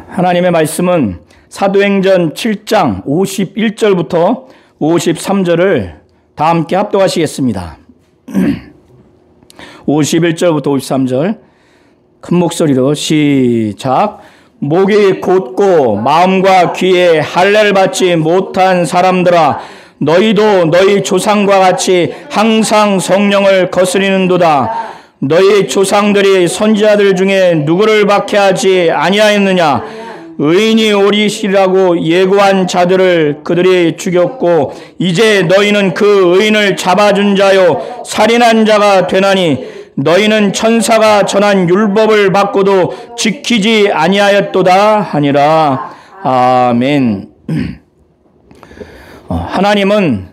하나님의 말씀은 사도행전 7장 51절부터 53절을 다 함께 합독하시겠습니다. 51절부터 53절 큰 목소리로 시작. 목이 곧고 마음과 귀에 할례를 받지 못한 사람들아, 너희도 너희 조상과 같이 항상 성령을 거스리는도다. 너희 조상들이 선지자들 중에 누구를 박해하지 아니하였느냐? 의인이 오리시라고 예고한 자들을 그들이 죽였고 이제 너희는 그 의인을 잡아준 자요 살인한 자가 되나니 너희는 천사가 전한 율법을 받고도 지키지 아니하였도다 하니라. 아멘. 하나님은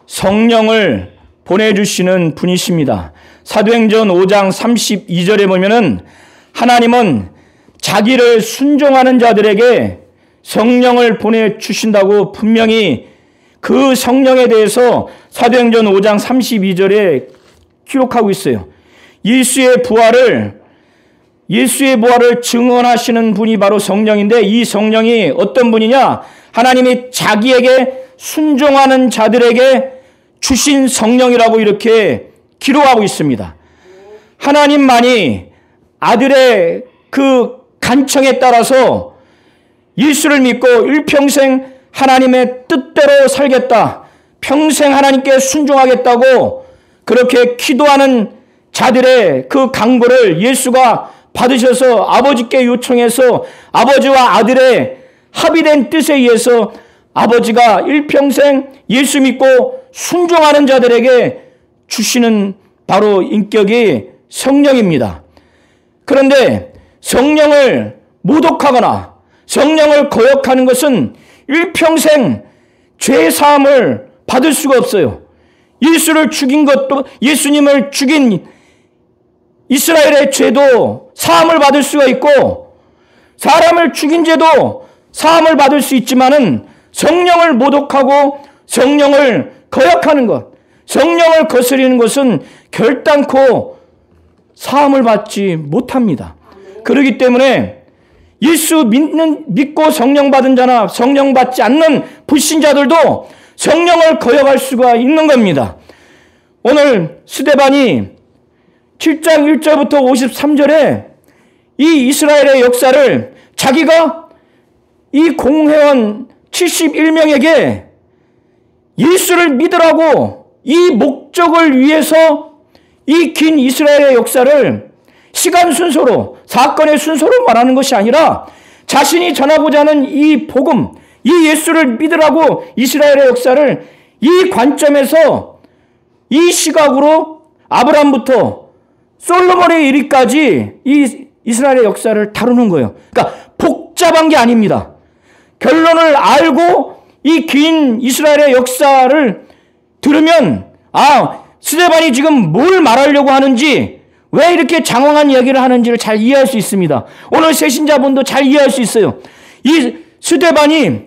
성령을 보내주시는 분이십니다. 사도행전 5장 32절에 보면은 하나님은 자기를 순종하는 자들에게 성령을 보내주신다고 분명히 그 성령에 대해서 사도행전 5장 32절에 기록하고 있어요. 예수의 부활을 증언하시는 분이 바로 성령인데, 이 성령이 어떤 분이냐? 하나님이 자기에게 순종하는 자들에게 주신 성령이라고 이렇게 기록하고 있습니다. 하나님만이 아들의 그 간청에 따라서 예수를 믿고 일평생 하나님의 뜻대로 살겠다, 평생 하나님께 순종하겠다고 그렇게 기도하는 자들의 그 강구를 예수가 받으셔서 아버지께 요청해서 아버지와 아들의 합의된 뜻에 의해서 아버지가 일평생 예수 믿고 순종하는 자들에게 주시는 바로 인격이 성령입니다. 그런데 성령을 모독하거나 성령을 거역하는 것은 일평생 죄 사함을 받을 수가 없어요. 예수를 죽인 것도, 예수님을 죽인 이스라엘의 죄도 사함을 받을 수가 있고 사람을 죽인 죄도 사함을 받을 수 있지만은 성령을 모독하고 성령을 거역하는 것, 성령을 거스리는 것은 결단코 사함을 받지 못합니다. 그렇기 때문에 예수 믿고 성령 받은 자나 성령 받지 않는 불신자들도 성령을 거역할 수가 있는 겁니다. 오늘 스데반이 7장 1절부터 53절에 이 이스라엘의 역사를 자기가 이 공회원 71명에게 예수를 믿으라고 이 목적을 위해서 이 긴 이스라엘의 역사를 시간 순서로, 사건의 순서로 말하는 것이 아니라 자신이 전하고자 하는 이 복음, 이 예수를 믿으라고 이스라엘의 역사를 이 관점에서, 이 시각으로 아브라함부터 솔로몬에 이르기까지 이 이스라엘의 역사를 다루는 거예요. 그러니까 복잡한 게 아닙니다. 결론을 알고 이 긴 이스라엘의 역사를 들으면 스데반이 지금 뭘 말하려고 하는지, 왜 이렇게 장황한 이야기를 하는지를 잘 이해할 수 있습니다. 오늘 새신자분도 잘 이해할 수 있어요. 이 스데반이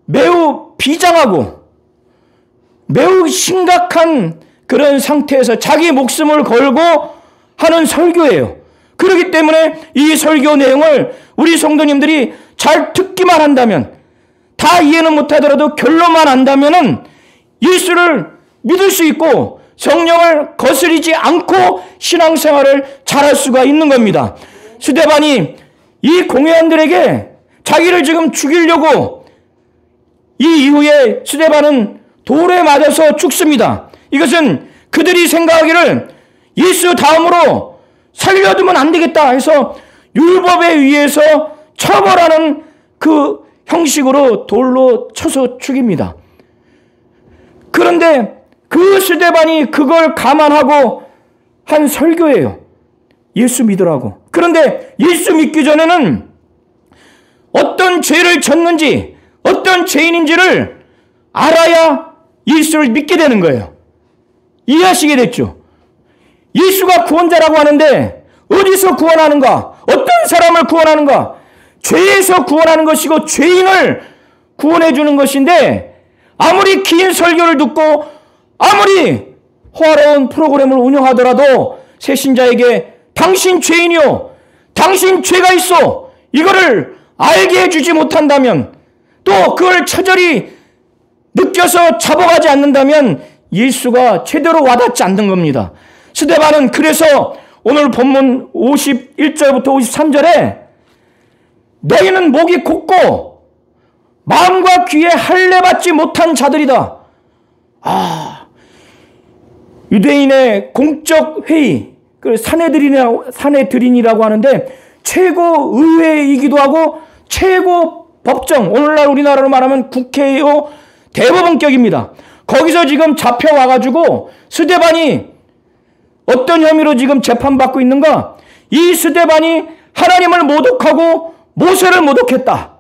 매우 비장하고 매우 심각한 그런 상태에서 자기 목숨을 걸고 하는 설교예요. 그렇기 때문에 이 설교 내용을 우리 성도님들이 잘 듣기만 한다면, 다 이해는 못하더라도 결론만 안다면은 예수를 믿을 수 있고 성령을 거스리지 않고 신앙생활을 잘할 수가 있는 겁니다. 스데반이 이 공회원들에게 자기를 지금 죽이려고, 이 이후에 스데반은 돌에 맞아서 죽습니다. 이것은 그들이 생각하기를 예수 다음으로 살려두면 안 되겠다 해서 율법에 의해서 처벌하는 그 형식으로 돌로 쳐서 죽입니다. 그런데 그 스데반이 그걸 감안하고 한 설교예요. 예수 믿으라고. 그런데 예수 믿기 전에는 어떤 죄를 졌는지, 어떤 죄인인지를 알아야 예수를 믿게 되는 거예요. 이해하시게 됐죠? 예수가 구원자라고 하는데 어디서 구원하는가? 어떤 사람을 구원하는가? 죄에서 구원하는 것이고 죄인을 구원해 주는 것인데, 아무리 긴 설교를 듣고 아무리 호화로운 프로그램을 운영하더라도 새신자에게 당신 죄인이요, 당신 죄가 있어, 이거를 알게 해주지 못한다면, 또 그걸 처절히 느껴서 잡아가지 않는다면 예수가 제대로 와닿지 않는 겁니다. 스데반은 그래서 오늘 본문 51절부터 53절에 너희는 목이 곧고 마음과 귀에 할례받지 못한 자들이다. 유대인의 공적 회의, 산헤드린이라고 하는데 최고 의회이기도 하고 최고 법정, 오늘날 우리나라로 말하면 국회요 대법원격입니다. 거기서 지금 잡혀와가지고 스데반이 어떤 혐의로 지금 재판받고 있는가? 이 스데반이 하나님을 모독하고 모세를 모독했다.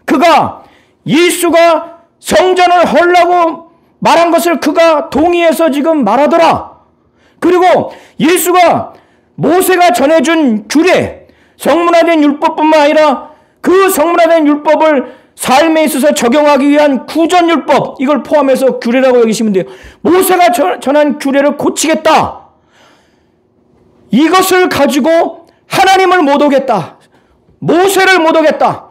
그가 예수가 성전을 헐라고 말한 것을 그가 동의해서 지금 말하더라. 그리고 예수가 모세가 전해준 규례, 성문화된 율법뿐만 아니라 그 성문화된 율법을 삶에 있어서 적용하기 위한 구전율법, 이걸 포함해서 규례라고 여기시면 돼요. 모세가 전한 규례를 고치겠다. 이것을 가지고 하나님을 모독했다. 모세를 모독했다.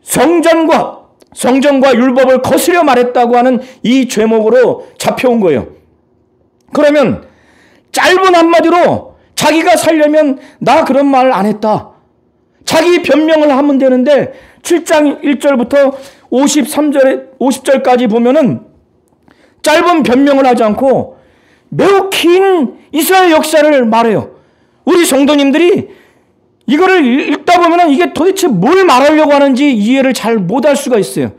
성전과 율법을 거스려 말했다고 하는 이 죄목으로 잡혀온 거예요. 그러면 짧은 한마디로 자기가 살려면 나 그런 말 안 했다. 자기 변명을 하면 되는데 7장 1절부터 50절까지 보면은 짧은 변명을 하지 않고 매우 긴 이스라엘 역사를 말해요. 우리 성도님들이 이거를 읽다 보면은 이게 도대체 뭘 말하려고 하는지 이해를 잘 못할 수가 있어요.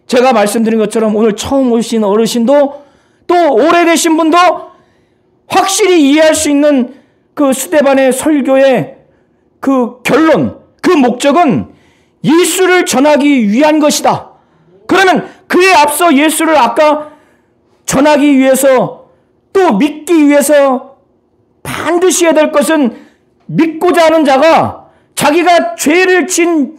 제가 말씀드린 것처럼 오늘 처음 오신 어르신도 또 오래되신 분도 확실히 이해할 수 있는 그 스데반의 설교의 그 결론, 그 목적은 예수를 전하기 위한 것이다. 그러면 그에 앞서 예수를 아까 전하기 위해서 또 믿기 위해서 반드시 해야 될 것은 믿고자 하는 자가 자기가 죄를 진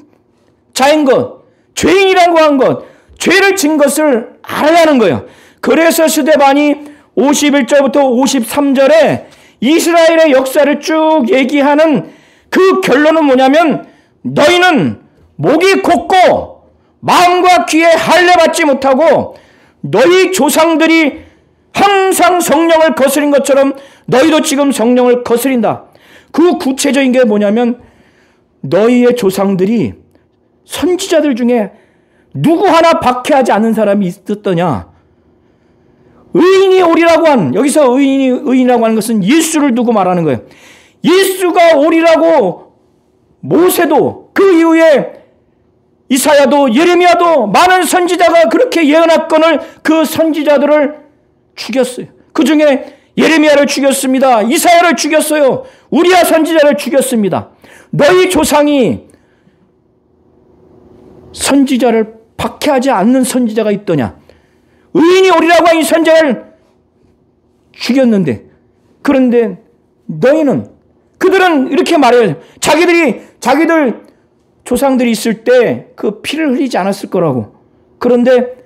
자인 것, 죄인이라고 한 것, 죄를 진 것을 알아야 하는 거예요. 그래서 스데반이 51절부터 53절에 이스라엘의 역사를 쭉 얘기하는 그 결론은 뭐냐면 너희는 목이 곧고 마음과 귀에 할례받지 못하고 너희 조상들이 항상 성령을 거스린 것처럼 너희도 지금 성령을 거스린다. 그 구체적인 게 뭐냐면 너희의 조상들이 선지자들 중에 누구 하나 박해하지 않는 사람이 있었더냐. 의인이 오리라고 한, 여기서 의인이라고 하는 것은 예수를 두고 말하는 거예요. 예수가 오리라고 모세도 그 이후에 이사야도 예레미야도 많은 선지자가 그렇게 예언했거늘 그 선지자들을 죽였어요. 그 중에 예레미야를 죽였습니다. 이사야를 죽였어요. 우리야 선지자를 죽였습니다. 너희 조상이 선지자를 박해하지 않는 선지자가 있더냐. 의인이 오리라고 한 이 선지자를 죽였는데, 그런데 너희는, 그들은 이렇게 말해요. 자기들 조상들이 있을 때 그 피를 흘리지 않았을 거라고. 그런데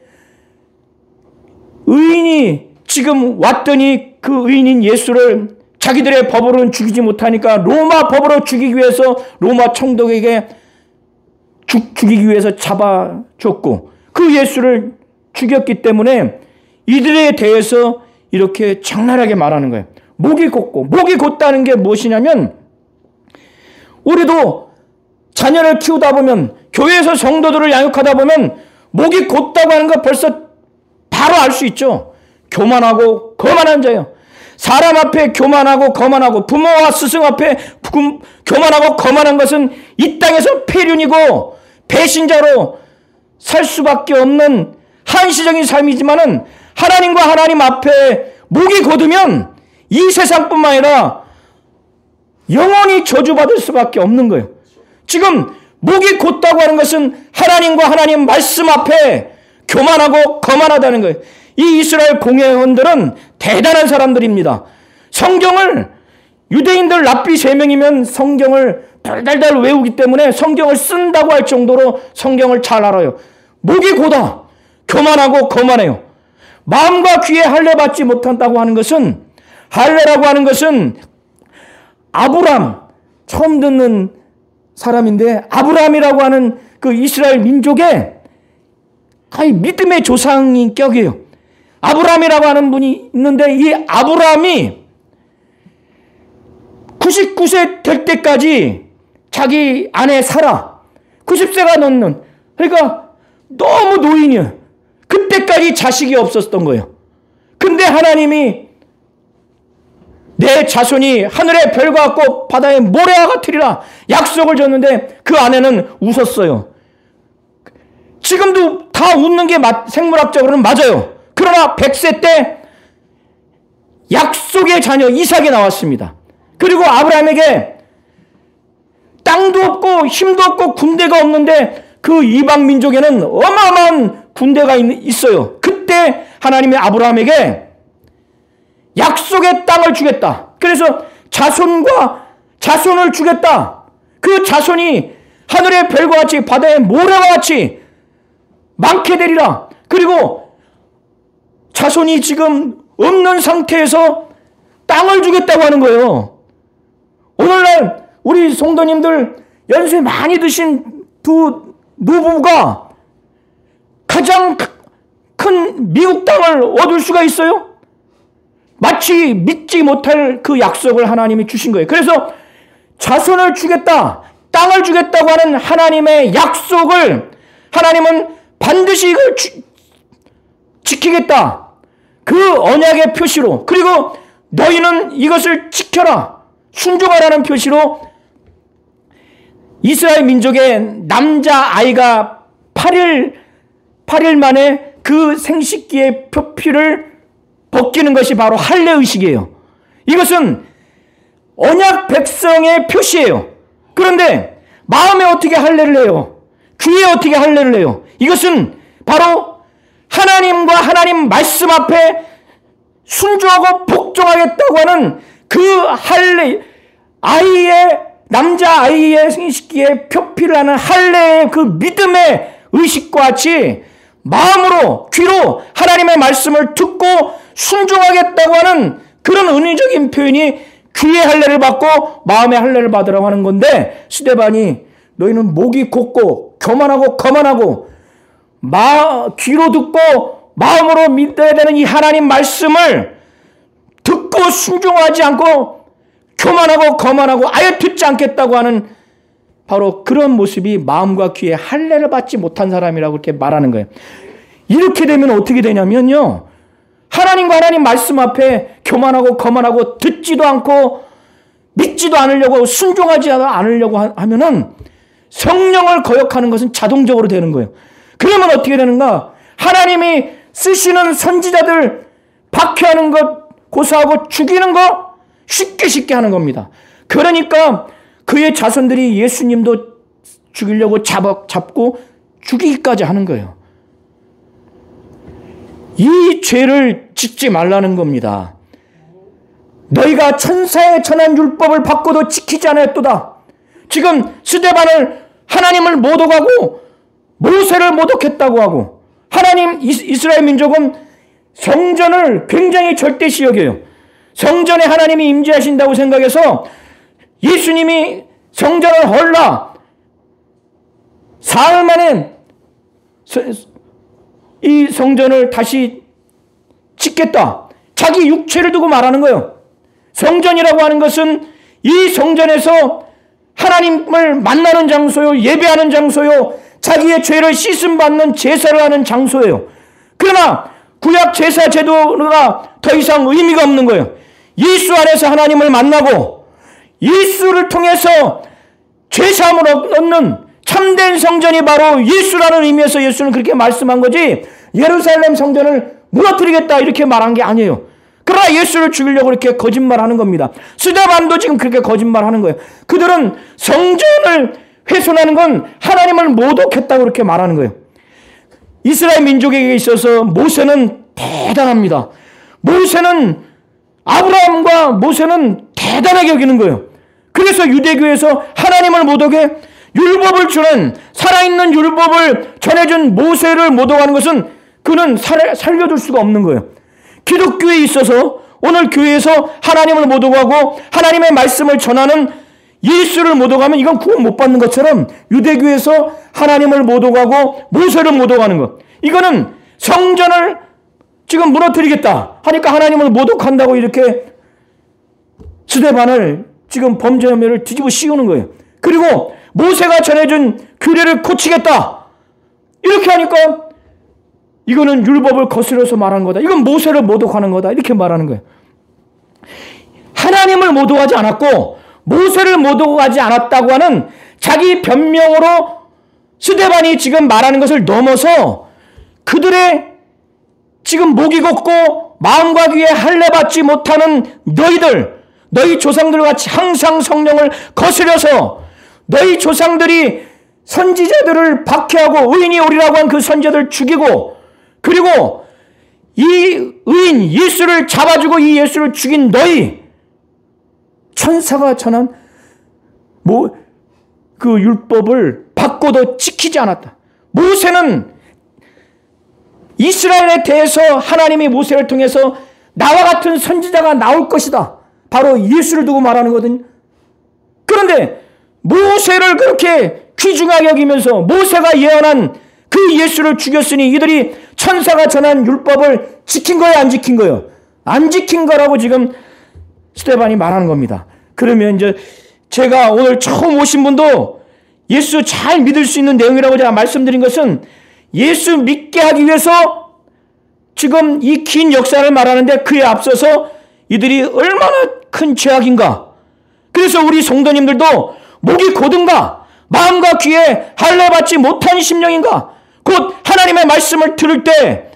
의인이 지금 왔더니 그 의인인 예수를 자기들의 법으로는 죽이지 못하니까 로마 법으로 죽이기 위해서 로마 총독에게 죽이기 위해서 잡아줬고 그 예수를 죽였기 때문에 이들에 대해서 이렇게 장난하게 말하는 거예요. 목이 곧고, 목이 곧다는 게 무엇이냐면 우리도 자녀를 키우다 보면 교회에서 성도들을 양육하다 보면 목이 곧다고 하는 거 벌써 바로 알 수 있죠. 교만하고 거만한 자예요. 사람 앞에 교만하고 거만하고 부모와 스승 앞에 교만하고 거만한 것은 이 땅에서 폐륜이고 배신자로 살 수밖에 없는 한시적인 삶이지만은 하나님과 하나님 앞에 목이 곧으면 이 세상뿐만 아니라 영원히 저주받을 수밖에 없는 거예요. 지금 목이 곧다고 하는 것은 하나님과 하나님 말씀 앞에 교만하고 거만하다는 거예요. 이 이스라엘 공회원들은 대단한 사람들입니다. 성경을 유대인들 랍비 3명이면 성경을 달달달 외우기 때문에 성경을 쓴다고 할 정도로 성경을 잘 알아요. 목이 고다. 교만하고 거만해요. 마음과 귀에 할례받지 못한다고 하는 것은, 할례라고 하는 것은 아브람, 처음 듣는 사람인데 아브라함이라고 하는 그 이스라엘 민족의 거의 믿음의 조상인격이에요. 아브라함이라고 하는 분이 있는데 이 아브라함이 99세 될 때까지 자기 아내 사라 90세가 넘는, 그러니까 너무 노인이에요. 그때까지 자식이 없었던 거예요. 근데 하나님이 내 자손이 하늘의 별과 같고 바다의 모래와 같으리라 약속을 줬는데 그 아내는 웃었어요. 지금도 다 웃는 게 생물학적으로는 맞아요. 그러나 100세 때 약속의 자녀 이삭이 나왔습니다. 그리고 아브라함에게 땅도 없고 힘도 없고 군대가 없는데 그 이방 민족에는 어마어마한 군대가 있어요. 그때 하나님이 아브라함에게 약속의 땅을 주겠다. 그래서 자손을 주겠다. 그 자손이 하늘의 별과 같이 바다의 모래와 같이 많게 되리라. 그리고 자손이 지금 없는 상태에서 땅을 주겠다고 하는 거예요. 오늘날 우리 성도님들 연세 많이 드신 두 노부부가 가장 큰 미국 땅을 얻을 수가 있어요? 마치 믿지 못할 그 약속을 하나님이 주신 거예요. 그래서 자손을 주겠다, 땅을 주겠다고 하는 하나님의 약속을 하나님은 반드시 이걸 지키겠다. 그 언약의 표시로, 그리고 너희는 이것을 지켜라, 순종하라는 표시로 이스라엘 민족의 남자아이가 8일 만에 그 생식기의 표피를 벗기는 것이 바로 할례의식이에요. 이것은 언약 백성의 표시예요. 그런데 마음에 어떻게 할례를 해요? 귀에 어떻게 할례를 해요? 이것은 바로 하나님과 하나님 말씀 앞에 순종하고 복종하겠다고 하는 그 할례, 남자아이의 생식기에 표피를 하는 할례의 그 믿음의 의식과 같이 마음으로, 귀로 하나님의 말씀을 듣고 순종하겠다고 하는 그런 은혜적인 표현이 귀의 할례를 받고 마음의 할례를 받으라고 하는 건데, 스데반이 너희는 목이 곧고 교만하고 거만하고 귀로 듣고 마음으로 믿어야 되는 이 하나님 말씀을 듣고 순종하지 않고 교만하고 거만하고 아예 듣지 않겠다고 하는 바로 그런 모습이 마음과 귀에 할례를 받지 못한 사람이라고 이렇게 말하는 거예요. 이렇게 되면 어떻게 되냐면요, 하나님과 하나님 말씀 앞에 교만하고 거만하고 듣지도 않고 믿지도 않으려고 순종하지 않으려고 하면은 성령을 거역하는 것은 자동적으로 되는 거예요. 그러면 어떻게 되는가? 하나님이 쓰시는 선지자들 박해하는 것, 고소하고 죽이는 거 쉽게 하는 겁니다. 그러니까 그의 자손들이 예수님도 죽이려고 잡고 죽이기까지 하는 거예요. 이 죄를 짓지 말라는 겁니다. 너희가 천사의 전한 율법을 받고도 지키지 않았도다. 지금 스데반을 하나님을 모독하고 모세를 모독했다고 하고, 하나님 이스라엘 민족은 성전을 굉장히 절대시 여겨요. 성전에 하나님이 임재하신다고 생각해서 예수님이 성전을 헐라 사흘 만에 이 성전을 다시 짓겠다. 자기 육체를 두고 말하는 거예요. 성전이라고 하는 것은 이 성전에서 하나님을 만나는 장소요, 예배하는 장소요, 자기의 죄를 씻음받는 제사를 하는 장소예요. 그러나 구약 제사 제도가 더 이상 의미가 없는 거예요. 예수 안에서 하나님을 만나고 예수를 통해서 죄사함을 얻는 참된 성전이 바로 예수라는 의미에서 예수는 그렇게 말씀한 거지, 예루살렘 성전을 무너뜨리겠다 이렇게 말한 게 아니에요. 그러나 예수를 죽이려고 이렇게 거짓말하는 겁니다. 스데반도 지금 그렇게 거짓말하는 거예요. 그들은 성전을 훼손하는 건 하나님을 모독했다고 그렇게 말하는 거예요. 이스라엘 민족에게 있어서 모세는 대단합니다. 아브라함과 모세는 대단하게 여기는 거예요. 그래서 유대교에서 하나님을 모독해 율법을 주는, 살아있는 율법을 전해준 모세를 모독하는 것은 그는 살려둘 수가 없는 거예요. 기독교에 있어서 오늘 교회에서 하나님을 모독하고 하나님의 말씀을 전하는 예수를 못 오가면 이건 구원 못 받는 것처럼 유대교에서 하나님을 못 오가고 모세를 못 오가는 것. 이거는 성전을 지금 무너뜨리겠다 하니까 하나님을 못 오간다고 이렇게 스데반을 지금 범죄 혐의를 뒤집어 씌우는 거예요. 그리고 모세가 전해준 규례를 고치겠다 이렇게 하니까 이거는 율법을 거스려서 말하는 거다. 이건 모세를 모독하는 거다. 이렇게 말하는 거예요. 하나님을 모독하지 않았고 모세를 모독하지 않았다고 하는 자기 변명으로 스데반이 지금 말하는 것을 넘어서 그들의 지금 목이 곱고 마음과 귀에 할례받지 못하는 너희들, 너희 조상들 같이 항상 성령을 거스려서 너희 조상들이 선지자들을 박해하고 의인이 오리라고 한 그 선지자들을 죽이고 그리고 이 의인 예수를 잡아주고 이 예수를 죽인 너희 천사가 전한 그 율법을 받고도 지키지 않았다. 모세는 이스라엘에 대해서 하나님이 모세를 통해서 나와 같은 선지자가 나올 것이다. 바로 예수를 두고 말하는 거거든요. 그런데 모세를 그렇게 귀중하게 여기면서 모세가 예언한 그 예수를 죽였으니 이들이 천사가 전한 율법을 지킨 거예요, 안 지킨 거예요? 안 지킨 거라고 지금 스데반이 말하는 겁니다. 그러면 이제 제가 오늘 처음 오신 분도 예수 잘 믿을 수 있는 내용이라고 제가 말씀드린 것은 예수 믿게 하기 위해서 지금 이 긴 역사를 말하는데 그에 앞서서 이들이 얼마나 큰 죄악인가. 그래서 우리 성도님들도 목이 고든가 마음과 귀에 할례받지 못한 심령인가. 곧 하나님의 말씀을 들을 때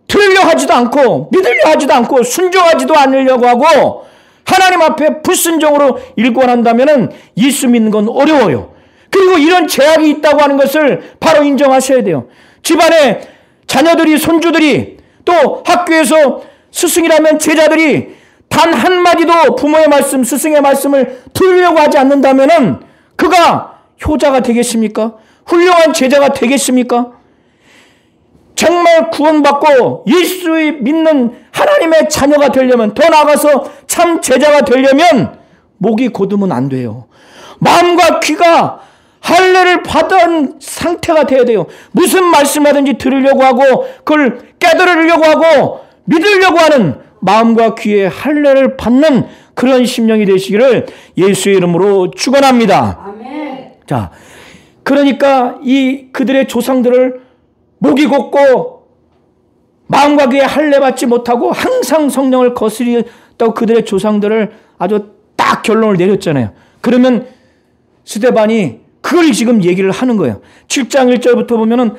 들으려 하지도 않고 믿으려 하지도 않고 순종하지도 않으려고 하고 하나님 앞에 불순종으로 일관한다면 예수 믿는 건 어려워요. 그리고 이런 제약이 있다고 하는 것을 바로 인정하셔야 돼요. 집안에 자녀들이 손주들이 또 학교에서 스승이라면 제자들이 단 한마디도 부모의 말씀 스승의 말씀을 들으려고 하지 않는다면 그가 효자가 되겠습니까? 훌륭한 제자가 되겠습니까? 정말 구원받고 예수의 믿는 하나님의 자녀가 되려면 더 나아가서 참 제자가 되려면 목이 곧으면 안 돼요. 마음과 귀가 할례를 받은 상태가 돼야 돼요. 무슨 말씀하든지 들으려고 하고 그걸 깨달으려고 하고 믿으려고 하는 마음과 귀에 할례를 받는 그런 심령이 되시기를 예수의 이름으로 축원합니다. 아멘. 자, 그러니까 이 그들의 조상들을 목이 곧고 마음과 귀에 할례 받지 못하고 항상 성령을 거스리다고 그들의 조상들을 아주 딱 결론을 내렸잖아요. 그러면 스데반이 그걸 지금 얘기를 하는 거예요. 7장 1절부터 보면은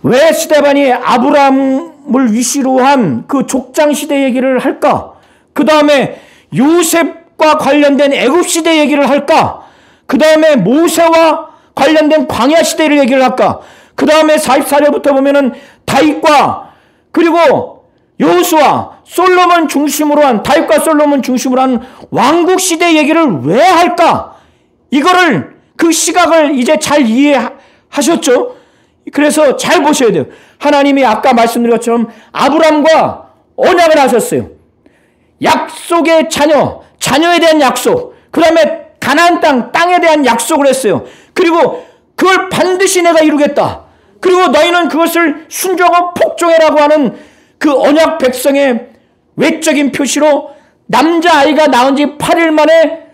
왜 스데반이 아브라함을 위시로 한 그 족장 시대 얘기를 할까? 그 다음에 요셉과 관련된 애굽 시대 얘기를 할까? 그 다음에 모세와 관련된 광야 시대를 얘기를 할까? 그 다음에 44절부터 보면은 다윗과 그리고 여호수아 솔로몬 중심으로 한 다윗과 솔로몬 중심으로 한 왕국 시대 얘기를 왜 할까? 이거를 그 시각을 이제 잘 이해하셨죠? 그래서 잘 보셔야 돼요. 하나님이 아까 말씀드린 것처럼 아브람과 언약을 하셨어요. 약속의 자녀에 대한 약속, 그 다음에 가나안 땅에 대한 약속을 했어요. 그리고 그걸 반드시 내가 이루겠다. 그리고 너희는 그것을 순종하고 복종해라고 하는 그 언약 백성의 외적인 표시로 남자아이가 낳은 지 8일 만에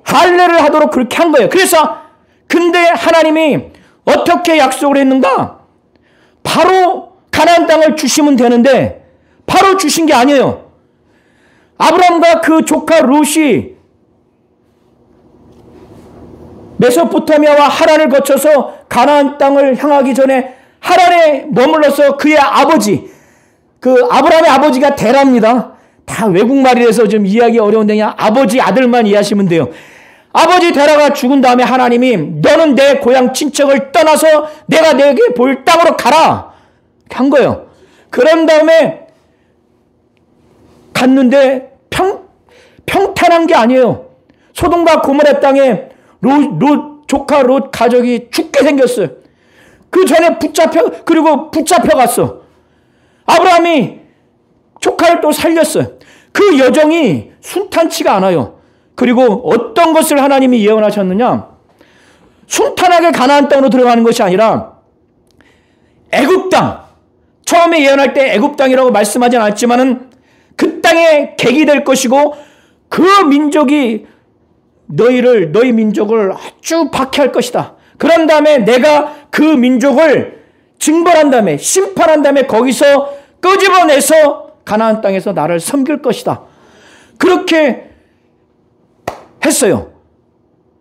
할례를 하도록 그렇게 한 거예요. 그래서 근데 하나님이 어떻게 약속을 했는가? 바로 가나안 땅을 주시면 되는데 바로 주신 게 아니에요. 아브람과 그 조카 롯이 메소포타미아와 하란을 거쳐서 가나안 땅을 향하기 전에 하란에 머물러서 그의 아버지, 그 아브람의 아버지가 데라입니다. 다 외국말이라서 좀 이해하기 어려운데 그냥 아버지 아들만 이해하시면 돼요. 아버지 데라가 죽은 다음에 하나님이 너는 내 고향 친척을 떠나서 내가 내게 보일 땅으로 가라 한 거예요. 그런 다음에 갔는데 평탄한 게 아니에요. 소돔과 고모라 땅에 조카 롯 가족이 죽게 생겼어요. 그 전에 붙잡혀갔어. 아브라함이 조카를 또 살렸어요. 그 여정이 순탄치가 않아요. 그리고 어떤 것을 하나님이 예언하셨느냐? 순탄하게 가나안 땅으로 들어가는 것이 아니라 애굽 땅, 처음에 예언할 때 애굽 땅이라고 말씀하지 않았지만은 그 땅에 객이 될 것이고 그 민족이 너희 민족을 아주 박해할 것이다. 그런 다음에 내가 그 민족을 징벌한 다음에 심판한 다음에 거기서 끄집어내서 가나안 땅에서 나를 섬길 것이다. 그렇게 했어요.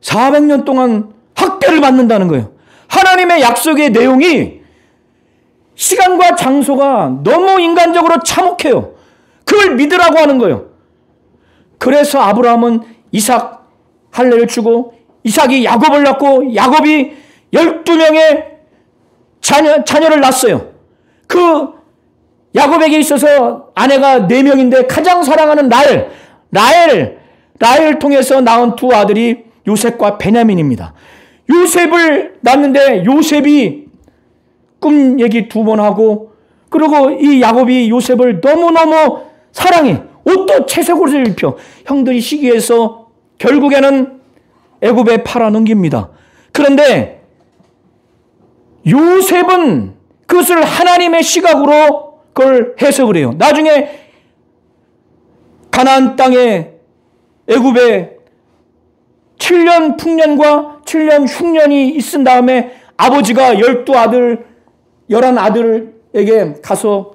400년 동안 학대를 받는다는 거예요. 하나님의 약속의 내용이 시간과 장소가 너무 인간적으로 참혹해요. 그걸 믿으라고 하는 거예요. 그래서 아브라함은 이삭 할례를 주고 이삭이 야곱을 낳고 야곱이 12명의 자녀를 낳았어요. 그 야곱에게 있어서 아내가 4명인데 가장 사랑하는 라헬을 통해서 낳은 두 아들이 요셉과 베냐민입니다. 요셉을 낳는데 요셉이 꿈 얘기 2번 하고 그리고 이 야곱이 요셉을 너무너무 사랑해. 옷도 채색 옷을 입혀. 형들이 시기해서 결국에는 애굽에 팔아넘깁니다. 그런데 요셉은 그것을 하나님의 시각으로 그걸 해석을 해요. 나중에 가나안 땅에 애굽에 7년 풍년과 7년 흉년이 있은 다음에 아버지가 11아들에게 가서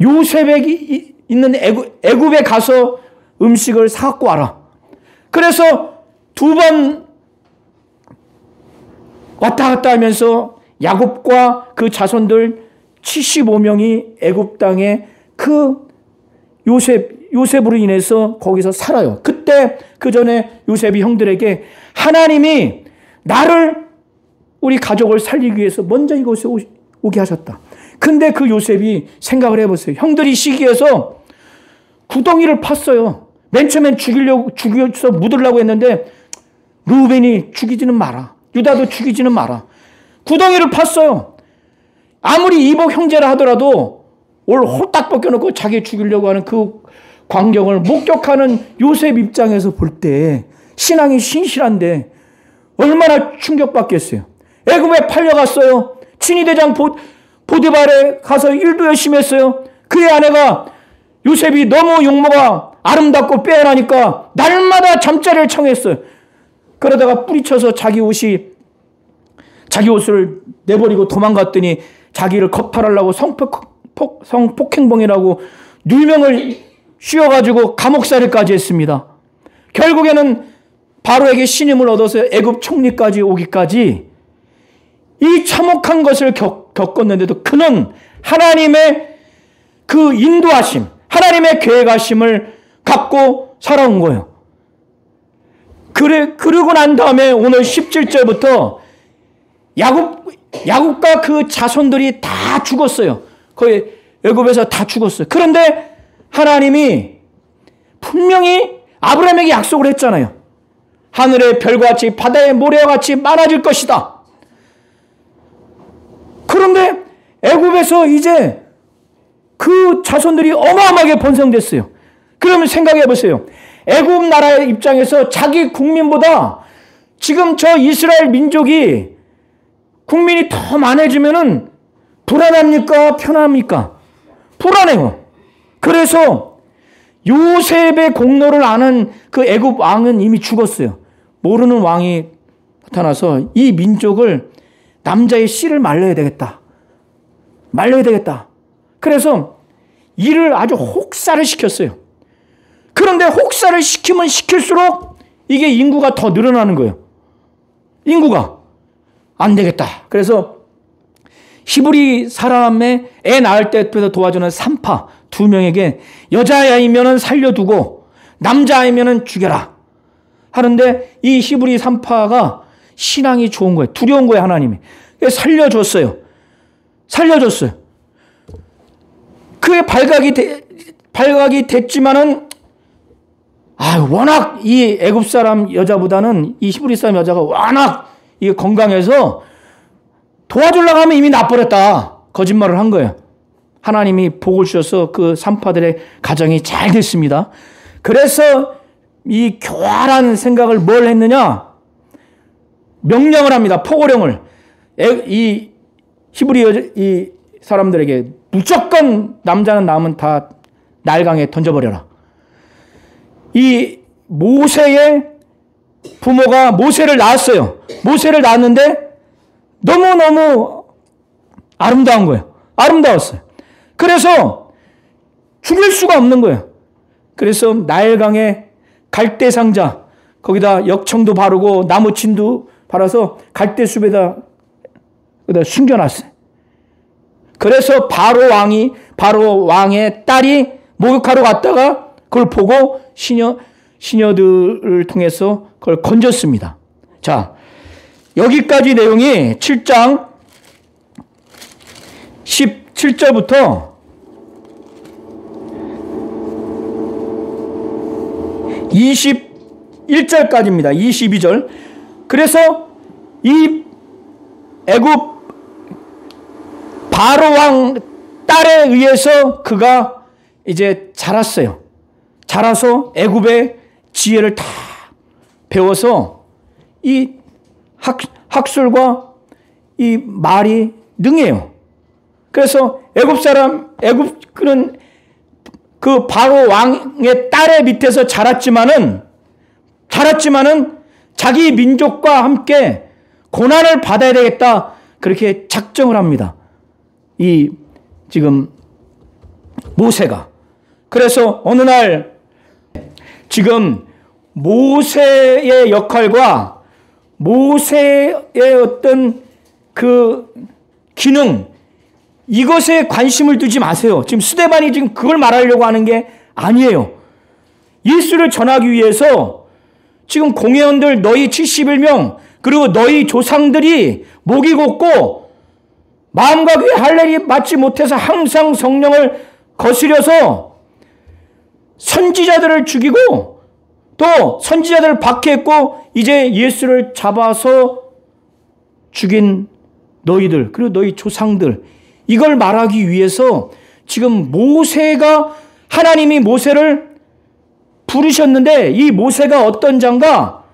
요셉이 있는 애굽에 가서 음식을 사갖고 와라. 그래서 2번 왔다 갔다 하면서 야곱과 그 자손들 75명이 애굽 땅에 그 요셉으로 인해서 거기서 살아요. 그때 그 전에 요셉이 형들에게 하나님이 나를 우리 가족을 살리기 위해서 먼저 이곳에 오게 하셨다. 근데 그 요셉이 생각을 해보세요. 형들이 시기해서 구덩이를 팠어요. 맨 처음엔 죽여서 묻으려고 했는데 루벤이 죽이지는 마라. 유다도 죽이지는 마라. 구덩이를 팠어요. 아무리 이복 형제라 하더라도 올 홀딱 벗겨놓고 자기 죽이려고 하는 그 광경을 목격하는 요셉 입장에서 볼 때 신앙이 신실한데 얼마나 충격받겠어요. 애굽에 팔려갔어요. 친위대장 보디발에 가서 일도 열심히 했어요. 그의 아내가 요셉이 너무 용모가 아름답고 빼어나니까 날마다 잠자리를 청했어요. 그러다가 뿌리쳐서 자기 옷을 내버리고 도망갔더니 자기를 겁탈하려고 성폭행범이라고 누명을 씌워가지고 감옥살이까지 했습니다. 결국에는 바로에게 신임을 얻어서 애굽 총리까지 오기까지 이 참혹한 것을 겪었는데도 그는 하나님의 그 인도하심, 하나님의 계획하심을 갖고 살아온 거예요. 그러고 난 다음에 오늘 17절부터 야곱과 그 자손들이 다 죽었어요. 거의 애굽에서 다 죽었어요. 그런데 하나님이 분명히 아브라함에게 약속을 했잖아요. 하늘의 별과 같이 바다의 모래와 같이 많아질 것이다. 그런데 애굽에서 이제 그 자손들이 어마어마하게 번성됐어요. 그러면 생각해 보세요. 애굽 나라의 입장에서 자기 국민보다 지금 저 이스라엘 민족이 국민이 더 많아지면은 불안합니까? 편합니까? 불안해요. 그래서 요셉의 공로를 아는 그 애굽 왕은 이미 죽었어요. 모르는 왕이 나타나서 이 민족을 남자의 씨를 말려야 되겠다. 그래서 이를 아주 혹사를 시켰어요. 그런데 혹사를 시키면 시킬수록 이게 인구가 더 늘어나는 거예요. 인구가 안 되겠다. 그래서 히브리 사람의 애 낳을 때부터 도와주는 산파 2명에게 여자아이면은 살려두고 남자아이면은 죽여라 하는데 이 히브리 산파가 신앙이 좋은 거예요. 두려운 거예요. 하나님이. 살려줬어요. 그의 발각이 됐지만은 워낙 이 애굽 사람 여자보다는 이 히브리 사람 여자가 워낙 이게 건강해서 도와주려고 하면 이미 나버렸다. 거짓말을 한 거예요. 하나님이 복을 주셔서 그 산파들의 가정이 잘 됐습니다. 그래서 이 교활한 생각을 뭘 했느냐? 명령을 합니다. 포고령을. 이 히브리 이 사람들에게 무조건 남자는 남은 다 나일강에 던져버려라. 이 모세의 부모가 모세를 낳았어요. 모세를 낳았는데 너무너무 아름다운 거예요. 아름다웠어요. 그래서 죽일 수가 없는 거예요. 그래서 나일강에 갈대상자, 거기다 역청도 바르고 나무친도 바라서 갈대숲에다 숨겨놨어요. 그래서 바로 왕의 딸이 목욕하러 갔다가 그걸 보고 시녀들을 통해서 그걸 건졌습니다. 자, 여기까지 내용이 7장 17절부터 21절까지입니다. 22절. 그래서 이 애굽 바로 왕 딸에 의해서 그가 이제 자랐어요. 자라서 애굽의 지혜를 다 배워서 이 학술과 이 말이 능해요. 그래서 그는 그 바로 왕의 딸의 밑에서 자랐지만은 자기 민족과 함께 고난을 받아야 되겠다. 그렇게 작정을 합니다. 이 지금 모세가. 그래서 어느 날 지금 모세의 역할과 모세의 어떤 그 기능, 이것에 관심을 두지 마세요. 지금 스데반이 지금 그걸 말하려고 하는 게 아니에요. 예수를 전하기 위해서 지금 공회원들 너희 71명 그리고 너희 조상들이 목이 곧고 마음과 귀에 할례를 맞지 못해서 항상 성령을 거스려서 선지자들을 죽이고 또 선지자들을 박해했고 이제 예수를 잡아서 죽인 너희들 그리고 너희 조상들, 이걸 말하기 위해서 지금 하나님이 모세를 부르셨는데, 이 모세가 어떤 자인가?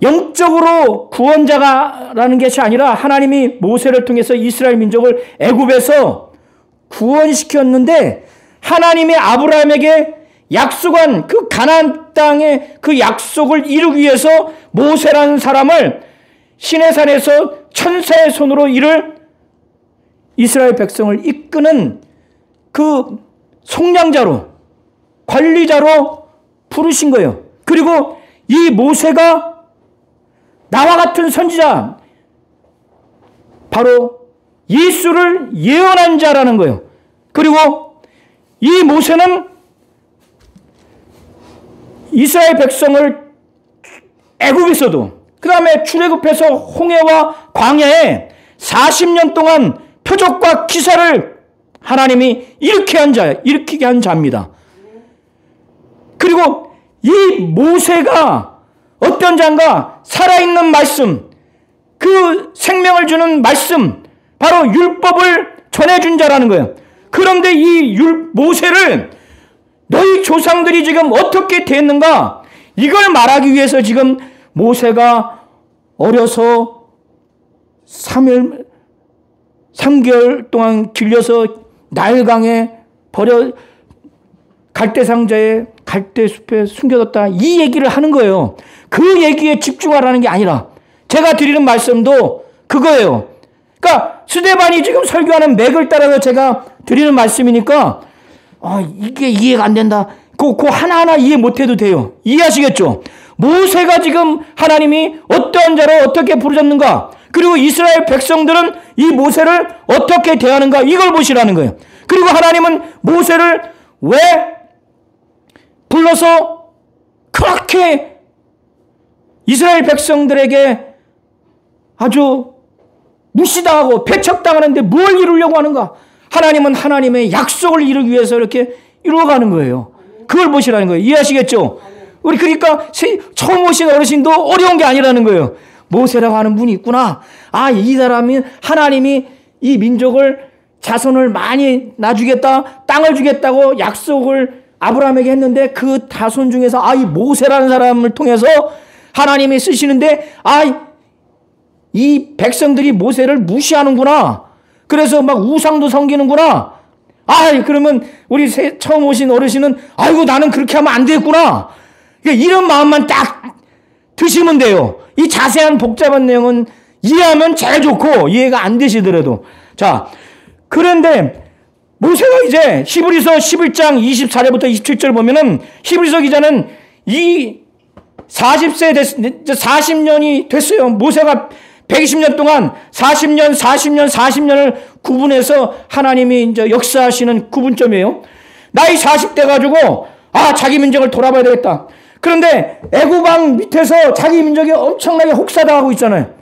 영적으로 구원자라는 것이 아니라 하나님이 모세를 통해서 이스라엘 민족을 애굽에서 구원시켰는데, 하나님이 아브라함에게 약속한 그 가나안 땅의 그 약속을 이루기 위해서 모세라는 사람을 시내산에서 천사의 손으로 이를 이스라엘 백성을 이끄는 그 속량자로, 관리자로 부르신 거예요. 그리고 이 모세가 나와 같은 선지자, 바로 예수를 예언한 자라는 거예요. 그리고 이 모세는 이스라엘 백성을 애굽에서도, 그 다음에 출애굽해서 홍해와 광야에 40년 동안 표적과 기사를 하나님이 일으키게 한 자입니다. 그리고 이 모세가 어떤 자인가? 살아있는 말씀, 그 생명을 주는 말씀, 바로 율법을 전해준 자라는 거예요. 그런데 이 모세를 너희 조상들이 지금 어떻게 됐는가? 이걸 말하기 위해서 지금 모세가 어려서 3개월 동안 길려서 나일강에 갈대상자에 갈대숲에 숨겨뒀다, 이 얘기를 하는 거예요. 그 얘기에 집중하라는 게 아니라 제가 드리는 말씀도 그거예요. 그러니까 스데반이 지금 설교하는 맥을 따라서 제가 드리는 말씀이니까 이게 이해가 안 된다, 그 하나하나 이해 못해도 돼요. 이해하시겠죠? 모세가 지금 하나님이 어떠한 자로 어떻게 부르셨는가, 그리고 이스라엘 백성들은 이 모세를 어떻게 대하는가, 이걸 보시라는 거예요. 그리고 하나님은 모세를 왜 불러서 그렇게 이스라엘 백성들에게 아주 무시당하고 배척당하는데 뭘 이루려고 하는가? 하나님은 하나님의 약속을 이루기 위해서 이렇게 이루어가는 거예요. 그걸 보시라는 거예요. 이해하시겠죠? 우리 그러니까 처음 오신 어르신도 어려운 게 아니라는 거예요. 모세라고 하는 분이 있구나. 이 사람이 하나님이 이 민족을 자손을 많이 낳아주겠다, 땅을 주겠다고 약속을 아브라함에게 했는데 그 자손 중에서 이 모세라는 사람을 통해서 하나님이 쓰시는데 이 백성들이 모세를 무시하는구나. 그래서 막 우상도 섬기는구나. 그러면 우리 처음 오신 어르신은 아이고 나는 그렇게 하면 안 되겠구나. 이런 마음만 딱 드시면 돼요. 이 자세한 복잡한 내용은 이해하면 제일 좋고 이해가 안 되시더라도. 자, 그런데 모세가 이제 히브리서 11장 24절부터 27절 보면은 히브리서 기자는 이 40년이 됐어요. 모세가 120년 동안 40년을 구분해서 하나님이 이제 역사하시는 구분점이에요. 나이 40대 가지고 자기 민족을 돌아봐야 되겠다. 그런데 애굽왕 밑에서 자기 민족이 엄청나게 혹사당하고 있잖아요.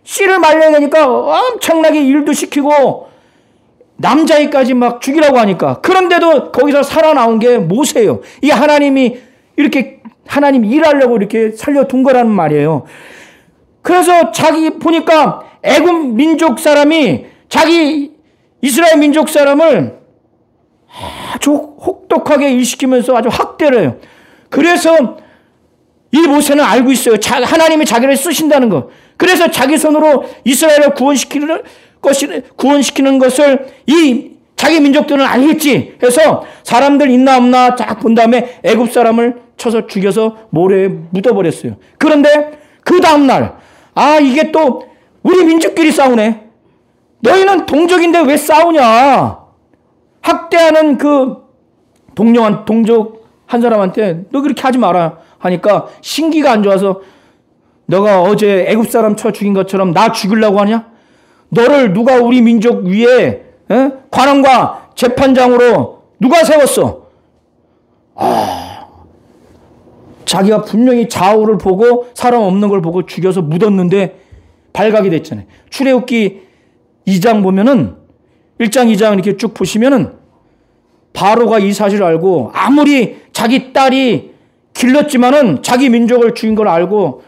씨를 말려야 되니까 엄청나게 일도 시키고 남자애까지 막 죽이라고 하니까. 그런데도 거기서 살아나온 게 모세예요. 이게 하나님이 이렇게 하나님 일하려고 이렇게 살려둔 거라는 말이에요. 그래서 자기 보니까 애굽 민족 사람이 자기 이스라엘 민족 사람을 아주 혹독하게 일시키면서 아주 학대를 해요. 그래서 이 모세는 알고 있어요. 하나님이 자기를 쓰신다는 거. 그래서 자기 손으로 이스라엘을 구원시키는 것을 이 자기 민족들은 알겠지 해서 사람들 있나 없나 쫙 본 다음에 애굽 사람을 쳐서 죽여서 모래에 묻어버렸어요. 그런데 그 다음날 이게 또 우리 민족끼리 싸우네. 너희는 동족인데 왜 싸우냐. 학대하는 그 동족 한 사람한테 너 그렇게 하지 마라 하니까 신기가 안 좋아서 너가 어제 애굽 사람 쳐 죽인 것처럼 나 죽이려고 하냐? 너를 누가 우리 민족 위에 관원과 재판장으로 누가 세웠어? 자기가 분명히 좌우를 보고 사람 없는 걸 보고 죽여서 묻었는데 발각이 됐잖아요. 출애굽기 2장 보면은 1장 2장 이렇게 쭉 보시면은 바로가 이 사실을 알고 아무리 자기 딸이 길렀지만은 자기 민족을 죽인 걸 알고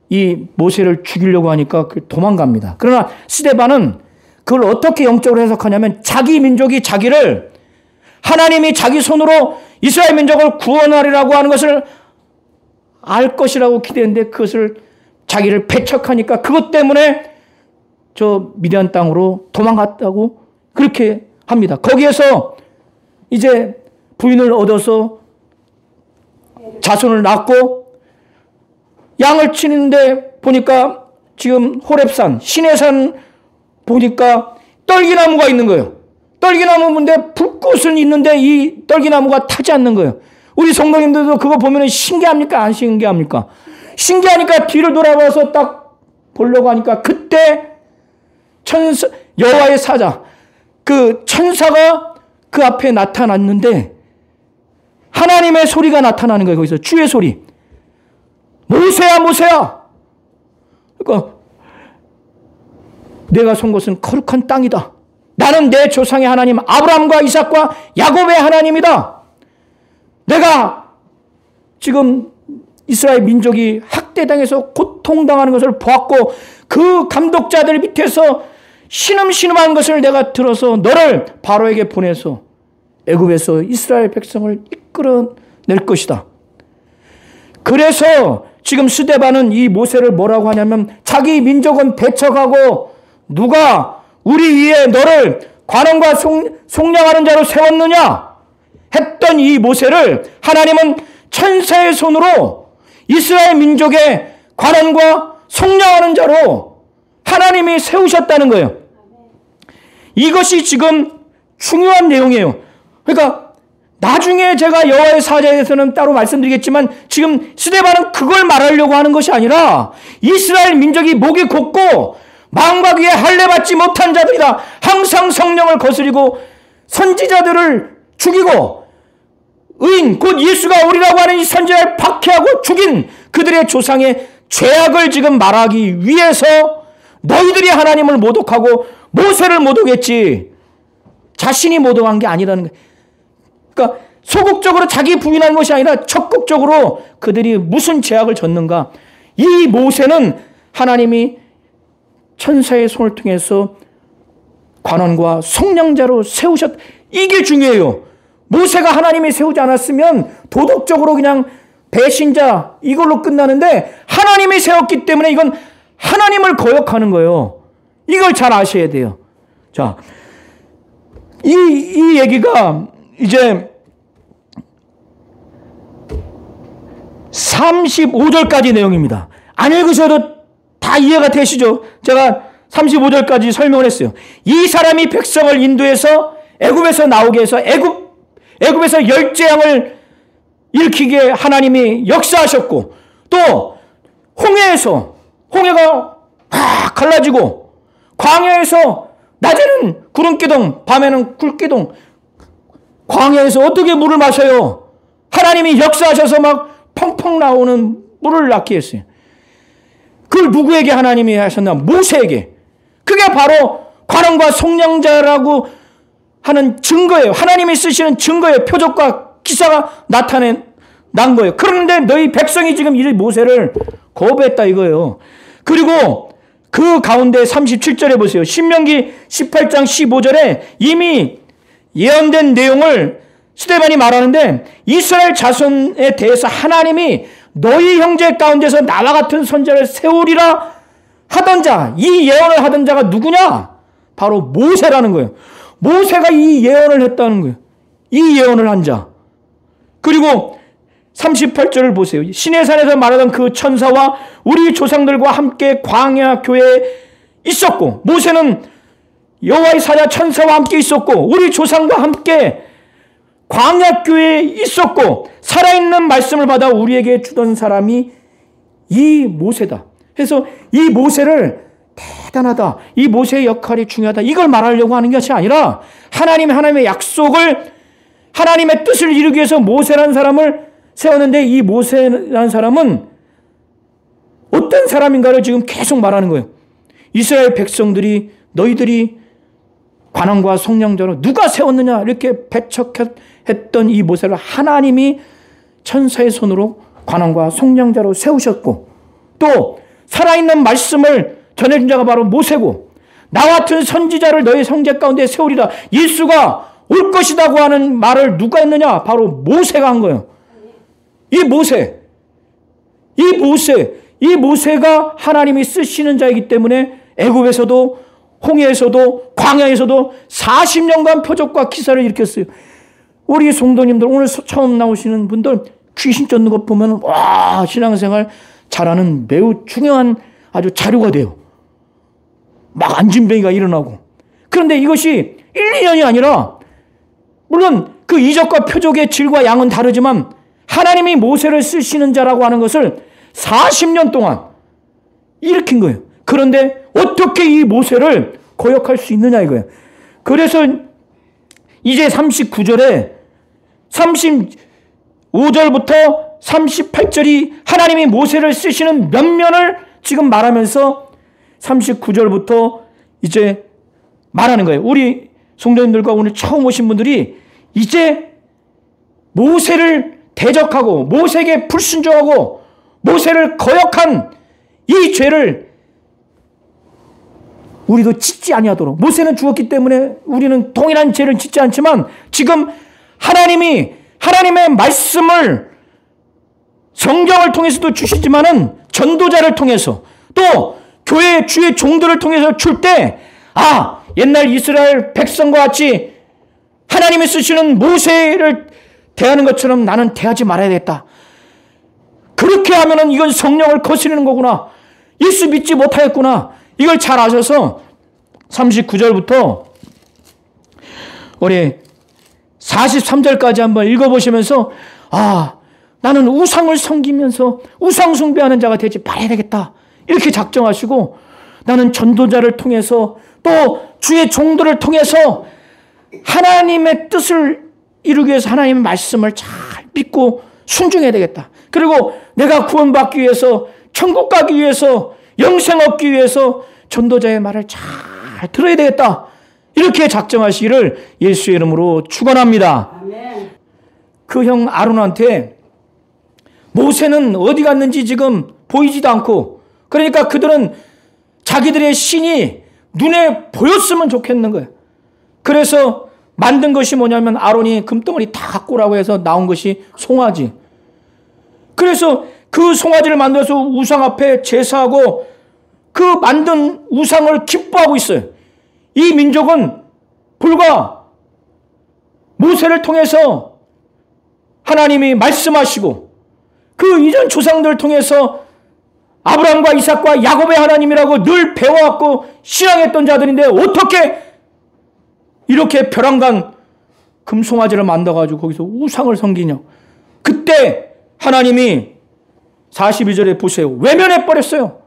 이 모세를 죽이려고 하니까 도망갑니다. 그러나 스데반은 그걸 어떻게 영적으로 해석하냐면 자기 민족이 자기를 하나님이 자기 손으로 이스라엘 민족을 구원하리라고 하는 것을 알 것이라고 기대했는데 그것을 자기를 배척하니까 그것 때문에 저 미디안 땅으로 도망갔다고 그렇게 합니다. 거기에서 이제 부인을 얻어서 자손을 낳고 양을 치는데 보니까 지금 호렙산 시내산 보니까 떨기나무가 있는 거예요. 떨기나무인데 불꽃은 있는데 이 떨기나무가 타지 않는 거예요. 우리 성도님들도 그거 보면 신기합니까? 안 신기합니까? 신기하니까 뒤를 돌아봐서 딱 보려고 하니까 그때 여호와의 사자 그 천사가 그 앞에 나타났는데 하나님의 소리가 나타나는 거예요. 거기서 주의 소리. 모세야 모세야. 그러니까 내가 선 곳은 거룩한 땅이다. 나는 내 조상의 하나님 아브라함과 이삭과 야곱의 하나님이다. 내가 지금 이스라엘 민족이 학대당해서 고통당하는 것을 보았고 그 감독자들 밑에서 신음신음한 것을 내가 들어서 너를 바로에게 보내서 애굽에서 이스라엘 백성을 이끌어낼 것이다. 그래서 지금 스데반은 이 모세를 뭐라고 하냐면 자기 민족은 배척하고 누가 우리 위에 너를 관원과 속량하는 자로 세웠느냐 했던 이 모세를 하나님은 천사의 손으로 이스라엘 민족의 관원과 속량하는 자로 하나님이 세우셨다는 거예요. 이것이 지금 중요한 내용이에요. 그러니까 나중에 제가 여호와의 사자에서는 따로 말씀드리겠지만 지금 스데반은 그걸 말하려고 하는 것이 아니라 이스라엘 민족이 목이 곧고 마음과 귀에 할례받지 못한 자들이다. 항상 성령을 거스리고 선지자들을 죽이고 의인 곧 예수가 오리라고 하는 이 선지자를 박해하고 죽인 그들의 조상의 죄악을 지금 말하기 위해서 너희들이 하나님을 모독하고 모세를 모독했지 자신이 모독한 게 아니라는 거예요. 그러니까 소극적으로 자기 부인한 것이 아니라 적극적으로 그들이 무슨 죄악을 졌는가. 이 모세는 하나님이 천사의 손을 통해서 관원과 속량자로 세우셨. 이게 중요해요. 모세가 하나님이 세우지 않았으면 도덕적으로 그냥 배신자 이걸로 끝나는데 하나님이 세웠기 때문에 이건 하나님을 거역하는 거예요. 이걸 잘 아셔야 돼요. 자, 이 얘기가 이제 35절까지 내용입니다. 안 읽으셔도 다 이해가 되시죠? 제가 35절까지 설명을 했어요. 이 사람이 백성을 인도해서 애굽에서 나오게 해서 애굽에서 열재앙을 일으키게 하나님이 역사하셨고, 또 홍해가 확 갈라지고, 광야에서 낮에는 구름기둥 밤에는 굴기둥, 광야에서 어떻게 물을 마셔요? 하나님이 역사하셔서 막 펑펑 나오는 물을 낳게 했어요. 그걸 누구에게 하나님이 하셨나? 모세에게. 그게 바로 관원과 속량자라고 하는 증거예요. 하나님이 쓰시는 증거예요. 표적과 기사가 난 거예요. 그런데 너희 백성이 지금 이 모세를 거부했다 이거예요. 그리고 그 가운데 37절에 보세요. 신명기 18장 15절에 이미 예언된 내용을 스데반이 말하는데, 이스라엘 자손에 대해서 하나님이 너희 형제 가운데서 나와 같은 선지자를 세우리라 하던 자, 이 예언을 하던 자가 누구냐? 바로 모세라는 거예요. 모세가 이 예언을 했다는 거예요. 이 예언을 한 자. 그리고 38절을 보세요. 시내산에서 말하던 그 천사와 우리 조상들과 함께 광야 교회에 있었고, 모세는 여호와의 사자 천사와 함께 있었고, 우리 조상과 함께 광야 교회에 있었고, 살아있는 말씀을 받아 우리에게 주던 사람이 이 모세다. 그래서 이 모세를 대단하다, 이 모세의 역할이 중요하다, 이걸 말하려고 하는 것이 아니라 하나님의 약속을, 하나님의 뜻을 이루기 위해서 모세라는 사람을 세웠는데, 이 모세라는 사람은 어떤 사람인가를 지금 계속 말하는 거예요. 이스라엘 백성들이 너희들이 관원과 속량자로 누가 세웠느냐 이렇게 배척했던 이 모세를 하나님이 천사의 손으로 관원과 속량자로 세우셨고, 또 살아있는 말씀을 전해준 자가 바로 모세고, 나와 같은 선지자를 너희 성제 가운데 세우리라, 예수가 올 것이라고 하는 말을 누가 했느냐? 바로 모세가 한 거예요. 이 모세가 하나님이 쓰시는 자이기 때문에 애굽에서도 홍해에서도 광야에서도 40년간 표적과 기사를 일으켰어요. 우리 성도님들, 오늘 처음 나오시는 분들 귀신 쫓는 것 보면 와, 신앙생활 잘하는 매우 중요한 아주 자료가 돼요. 막 안진뱅이가 일어나고. 그런데 이것이 1, 2년이 아니라, 물론 그 이적과 표적의 질과 양은 다르지만 하나님이 모세를 쓰시는 자라고 하는 것을 40년 동안 일으킨 거예요. 그런데 어떻게 이 모세를 거역할 수 있느냐 이거예요. 그래서 이제 39절에 35절부터 38절이 하나님이 모세를 쓰시는 면면을 지금 말하면서 39절부터 이제 말하는 거예요. 우리 성도님들과 오늘 처음 오신 분들이 이제 모세를 대적하고 모세에게 불순종하고 모세를 거역한 이 죄를 우리도 짓지 아니하도록, 모세는 죽었기 때문에 우리는 동일한 죄를 짓지 않지만, 지금 하나님이 하나님의 말씀을 성경을 통해서도 주시지만은 전도자를 통해서, 또 교회 주의 종들을 통해서 줄 때, 아, 옛날 이스라엘 백성과 같이 하나님이 쓰시는 모세를 대하는 것처럼 나는 대하지 말아야 겠다. 그렇게 하면은 이건 성령을 거스르는 거구나, 예수 믿지 못하겠구나, 이걸 잘 아셔서 39절부터 우리 43절까지 한번 읽어보시면서, 아, 나는 우상을 섬기면서 우상 숭배하는 자가 되지 말아야 되겠다, 이렇게 작정하시고, 나는 전도자를 통해서 또 주의 종들을 통해서 하나님의 뜻을 이루기 위해서 하나님의 말씀을 잘 믿고 순종해야 되겠다. 그리고 내가 구원받기 위해서, 천국 가기 위해서, 영생 얻기 위해서 전도자의 말을 잘 들어야 되겠다, 이렇게 작정하시기를 예수의 이름으로 축원합니다. 아멘. 그 형 아론한테 모세는 어디 갔는지 지금 보이지도 않고, 그러니까 그들은 자기들의 신이 눈에 보였으면 좋겠는 거예요. 그래서 만든 것이 뭐냐면 아론이 금덩어리 다 갖고 오라고 해서 나온 것이 송아지. 그래서 그 송아지를 만들어서 우상 앞에 제사하고 그 만든 우상을 기뻐하고 있어요. 이 민족은 불과 모세를 통해서 하나님이 말씀하시고 그 이전 조상들을 통해서 아브라함과 이삭과 야곱의 하나님이라고 늘 배워왔고 신앙했던 자들인데 어떻게 이렇게 벼랑간 금송아지를 만들어가지고 거기서 우상을 섬기냐. 그때 하나님이 42절에 보세요. 외면해버렸어요.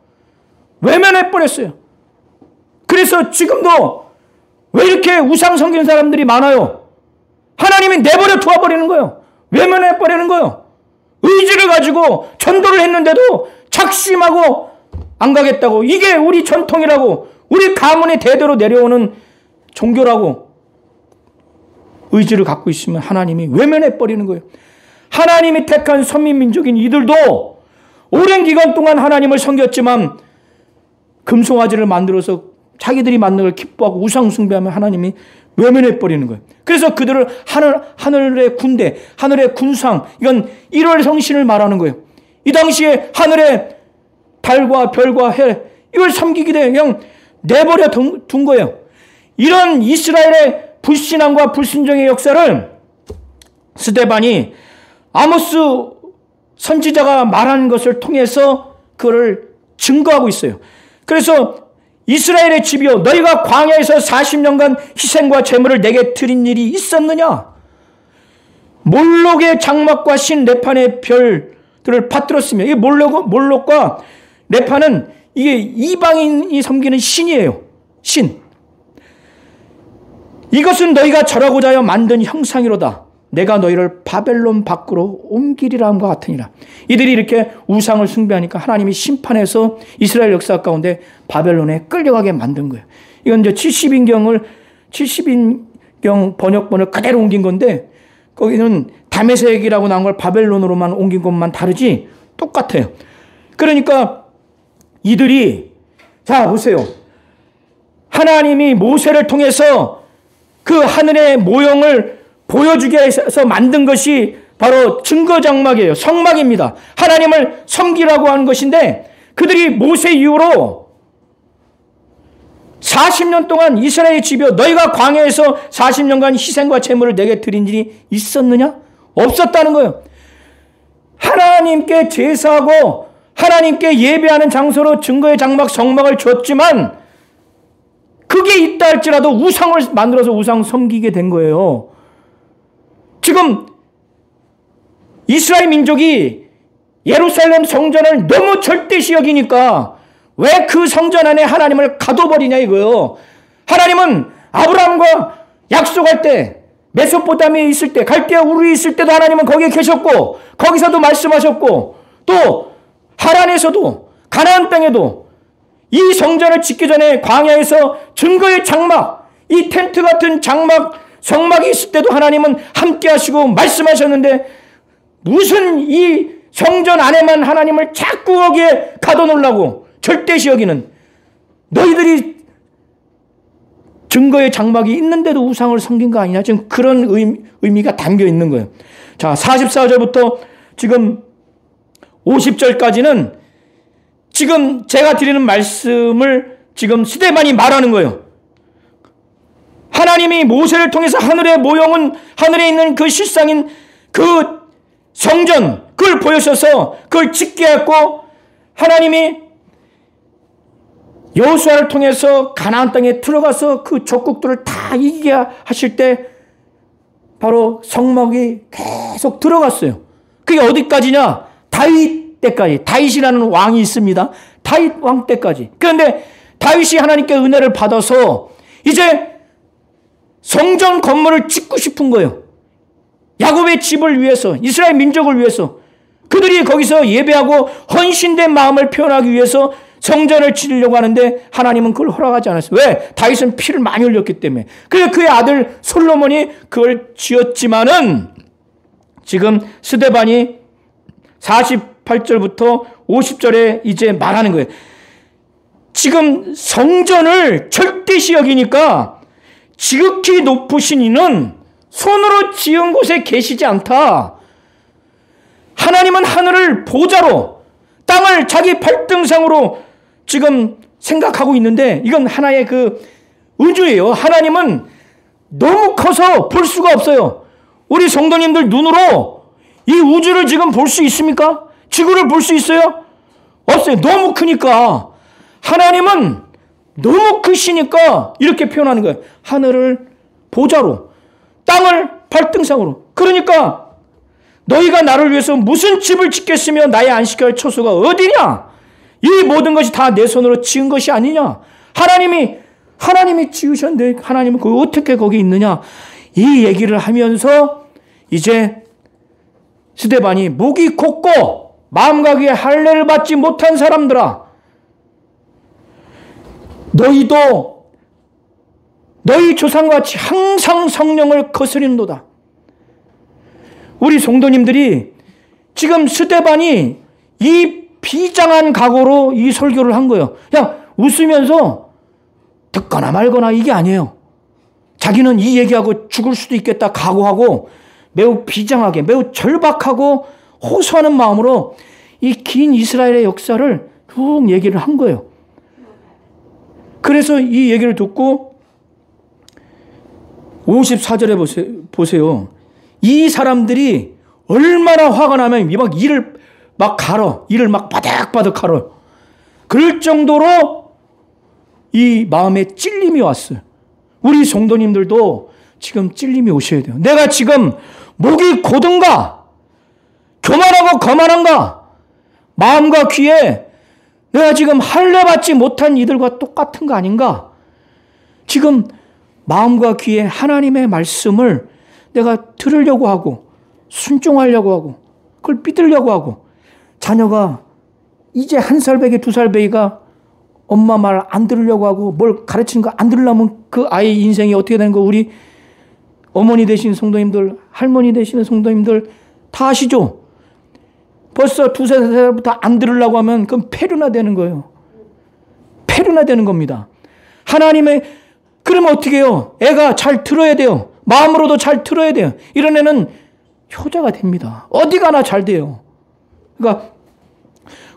외면해버렸어요. 그래서 지금도 왜 이렇게 우상 섬기는 사람들이 많아요? 하나님이 내버려 두어버리는 거예요. 외면해버리는 거예요. 의지를 가지고 전도를 했는데도 작심하고 안 가겠다고. 이게 우리 전통이라고, 우리 가문의 대대로 내려오는 종교라고 의지를 갖고 있으면 하나님이 외면해버리는 거예요. 하나님이 택한 선민민족인 이들도 오랜 기간 동안 하나님을 섬겼지만 금송아지를 만들어서 자기들이 만든 걸 기뻐하고 우상 숭배하면 하나님이 외면해버리는 거예요. 그래서 그들을 하늘의 군대, 하늘의 군상, 이건 1월 성신을 말하는 거예요. 이 당시에 하늘의 달과 별과 해, 이걸 섬기게 돼 그냥 내버려 둔 거예요. 이런 이스라엘의 불신앙과 불순종의 역사를 스데반이 아모스 선지자가 말하는 것을 통해서 그를 증거하고 있어요. 그래서 이스라엘의 집이여, 너희가 광야에서 40년간 희생과 제물을 내게 드린 일이 있었느냐? 몰록의 장막과 신 레판의 별들을 받들었으며, 이 몰록과 레판은 이게 이방인이 섬기는 신이에요. 신. 이것은 너희가 절하고자 하여 만든 형상이로다. 내가 너희를 바벨론 밖으로 옮기리라 함과 같으니라. 이들이 이렇게 우상을 숭배하니까 하나님이 심판해서 이스라엘 역사 가운데 바벨론에 끌려가게 만든 거예요. 이건 이제 70인경 번역본을 그대로 옮긴 건데 거기는 다메섹이라고 나온 걸 바벨론으로만 옮긴 것만 다르지 똑같아요. 그러니까 이들이, 자 보세요. 하나님이 모세를 통해서 그 하늘의 모형을 보여주게 해서 만든 것이 바로 증거장막이에요. 성막입니다. 하나님을 섬기라고 하는 것인데 그들이 모세 이후로 40년 동안 이스라엘의 집이여, 너희가 광야에서 40년간 희생과 제물을 내게 드린 일이 있었느냐? 없었다는 거예요. 하나님께 제사하고 하나님께 예배하는 장소로 증거의 장막, 성막을 줬지만 그게 있다 할지라도 우상을 만들어서 우상 섬기게 된 거예요. 지금 이스라엘 민족이 예루살렘 성전을 너무 절대시 여기니까 왜 그 성전 안에 하나님을 가둬버리냐 이거예요. 하나님은 아브라함과 약속할 때, 메소포타미아에 있을 때, 갈대아 우르에 있을 때도 하나님은 거기에 계셨고 거기서도 말씀하셨고 또 하란에서도 가나안 땅에도 이 성전을 짓기 전에 광야에서 증거의 장막, 이 텐트 같은 장막, 성막이 있을 때도 하나님은 함께 하시고 말씀하셨는데 무슨 이 성전 안에만 하나님을 자꾸 거기에 가둬놓으려고 절대시 여기는, 너희들이 증거의 장막이 있는데도 우상을 섬긴 거 아니냐? 지금 그런 의미가 담겨 있는 거예요. 자, 44절부터 지금 50절까지는 지금 제가 드리는 말씀을 지금 스데반이 말하는 거예요. 하나님이 모세를 통해서 하늘의 모형은, 하늘에 있는 그 실상인 그 성전, 그걸 보여셔서 그걸 짓게 했고, 하나님이 여호수아를 통해서 가나안 땅에 들어가서 그 적국들을 다 이기게 하실 때 바로 성막이 계속 들어갔어요. 그게 어디까지냐? 다윗 때까지. 다윗이라는 왕이 있습니다. 다윗 왕 때까지. 그런데 다윗이 하나님께 은혜를 받아서 이제 성전 건물을 짓고 싶은 거예요. 야곱의 집을 위해서, 이스라엘 민족을 위해서, 그들이 거기서 예배하고 헌신된 마음을 표현하기 위해서 성전을 지으려고 하는데 하나님은 그걸 허락하지 않았어요. 왜? 다윗은 피를 많이 흘렸기 때문에. 그래서 그의 아들 솔로몬이 그걸 지었지만은 지금 스데반이 48절부터 50절에 이제 말하는 거예요. 지금 성전을 절대시 여기니까 지극히 높으신 이는 손으로 지은 곳에 계시지 않다. 하나님은 하늘을 보좌로, 땅을 자기 발등상으로 지금 생각하고 있는데, 이건 하나의 그 우주예요. 하나님은 너무 커서 볼 수가 없어요. 우리 성도님들 눈으로 이 우주를 지금 볼 수 있습니까? 지구를 볼 수 있어요? 없어요. 너무 크니까. 하나님은 너무 크시니까 이렇게 표현하는 거예요. 하늘을 보좌로, 땅을 발등상으로. 그러니까 너희가 나를 위해서 무슨 집을 짓겠으며 나의 안식할 처소가 어디냐? 이 모든 것이 다 내 손으로 지은 것이 아니냐? 하나님이 지으셨는데 하나님은 어떻게 거기 있느냐? 이 얘기를 하면서 이제 스데반이 목이 곧고 마음과 귀에 할례를 받지 못한 사람들아, 너희도 너희 조상과 같이 항상 성령을 거스리는도다. 우리 성도님들이 지금 스데반이 이 비장한 각오로 이 설교를 한 거예요. 그냥 웃으면서 듣거나 말거나 이게 아니에요. 자기는 이 얘기하고 죽을 수도 있겠다 각오하고 매우 비장하게, 매우 절박하고 호소하는 마음으로 이 긴 이스라엘의 역사를 쭉 얘기를 한 거예요. 그래서 이 얘기를 듣고 54절에 보세요. 이 사람들이 얼마나 화가 나면 막 이를 막 갈어. 이를 막 바닥바닥 갈어. 그럴 정도로 이 마음에 찔림이 왔어요. 우리 성도님들도 지금 찔림이 오셔야 돼요. 내가 지금 목이 고든가? 교만하고 거만한가? 마음과 귀에 내가 지금 할례 받지 못한 이들과 똑같은 거 아닌가? 지금 마음과 귀에 하나님의 말씀을 내가 들으려고 하고 순종하려고 하고 그걸 믿으려고 하고, 자녀가 이제 1살 배기 2살 배기가 엄마 말 안 들으려고 하고 뭘 가르치는 거 안 들으려면 그 아이의 인생이 어떻게 되는 거 우리 어머니 되시는 성도님들, 할머니 되시는 성도님들 다 아시죠? 벌써 2살, 3살부터 안 들으려고 하면 그건 폐륜화 되는 거예요. 폐륜화 되는 겁니다. 하나님의, 그러면 어떻게 해요? 애가 잘 들어야 돼요. 마음으로도 잘 들어야 돼요. 이런 애는 효자가 됩니다. 어디 가나 잘 돼요. 그러니까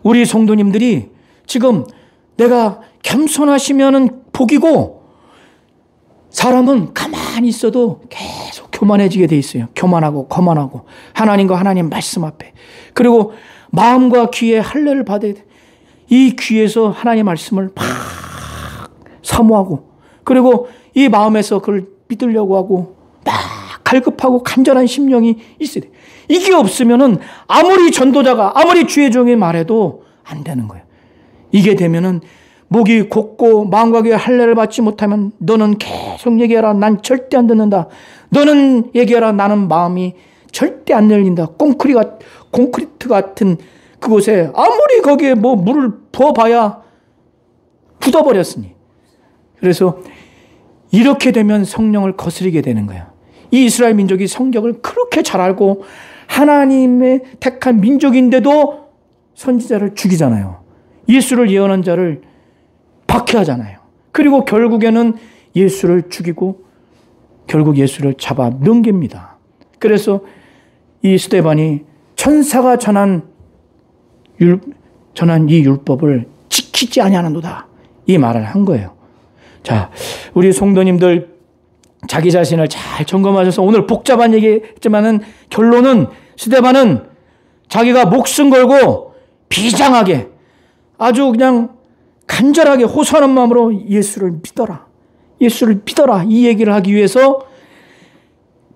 우리 성도님들이 지금 내가 겸손하시면은 복이고, 사람은 가만히 있어도 계속 교만해지게 돼 있어요. 교만하고 거만하고 하나님과 하나님 말씀 앞에. 그리고 마음과 귀에 할례를 받아야 돼. 이 귀에서 하나님 말씀을 막 사모하고, 그리고 이 마음에서 그걸 믿으려고 하고 막 갈급하고 간절한 심령이 있어야 돼. 이게 없으면은 아무리 전도자가 아무리 주의 종이 말해도 안 되는 거예요. 이게 되면은 목이 곧고 마음과 귀에 할례를 받지 못하면 너는 계속 얘기해라. 난 절대 안 듣는다. 너는 얘기해라. 나는 마음이 절대 안 열린다. 콘크리트 같은 그곳에 아무리 거기에 뭐 물을 부어봐야 굳어버렸으니. 그래서 이렇게 되면 성령을 거스리게 되는 거예요. 이 이스라엘 민족이 성경을 그렇게 잘 알고 하나님의 택한 민족인데도 선지자를 죽이잖아요. 예수를 예언한 자를 박해하잖아요. 그리고 결국에는 예수를 죽이고 결국 예수를 잡아 넘깁니다. 그래서 이 스데반이 천사가 전한 이 율법을 지키지 아니하는도다, 이 말을 한 거예요. 자, 우리 성도님들 자기 자신을 잘 점검하셔서, 오늘 복잡한 얘기했지만은 결론은 스데반은 자기가 목숨 걸고 비장하게 아주 그냥 간절하게 호소하는 마음으로 예수를 믿어라. 예수를 믿어라. 이 얘기를 하기 위해서,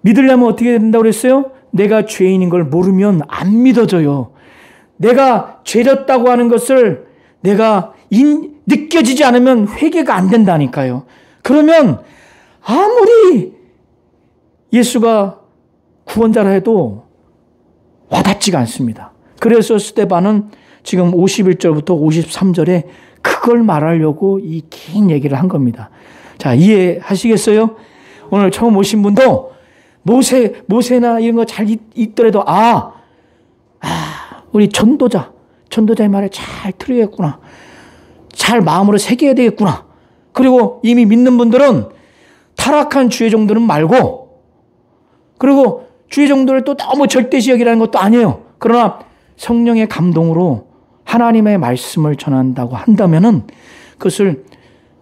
믿으려면 어떻게 된다고 그랬어요? 내가 죄인인 걸 모르면 안 믿어져요. 내가 죄졌다고 하는 것을 내가 느껴지지 않으면 회개가 안 된다니까요. 그러면 아무리 예수가 구원자라 해도 와닿지가 않습니다. 그래서 스데반은 지금 51절부터 53절에 그걸 말하려고 이 긴 얘기를 한 겁니다. 자, 이해하시겠어요? 오늘 처음 오신 분도 모세나 이런 거 잘 있더라도 우리 전도자의 말을 잘 들어야겠구나. 잘 마음으로 새겨야 되겠구나. 그리고 이미 믿는 분들은 타락한 주의 종들은 말고, 그리고 주의 종들을 또 너무 절대시역이라는 것도 아니에요. 그러나 성령의 감동으로 하나님의 말씀을 전한다고 한다면은 그것을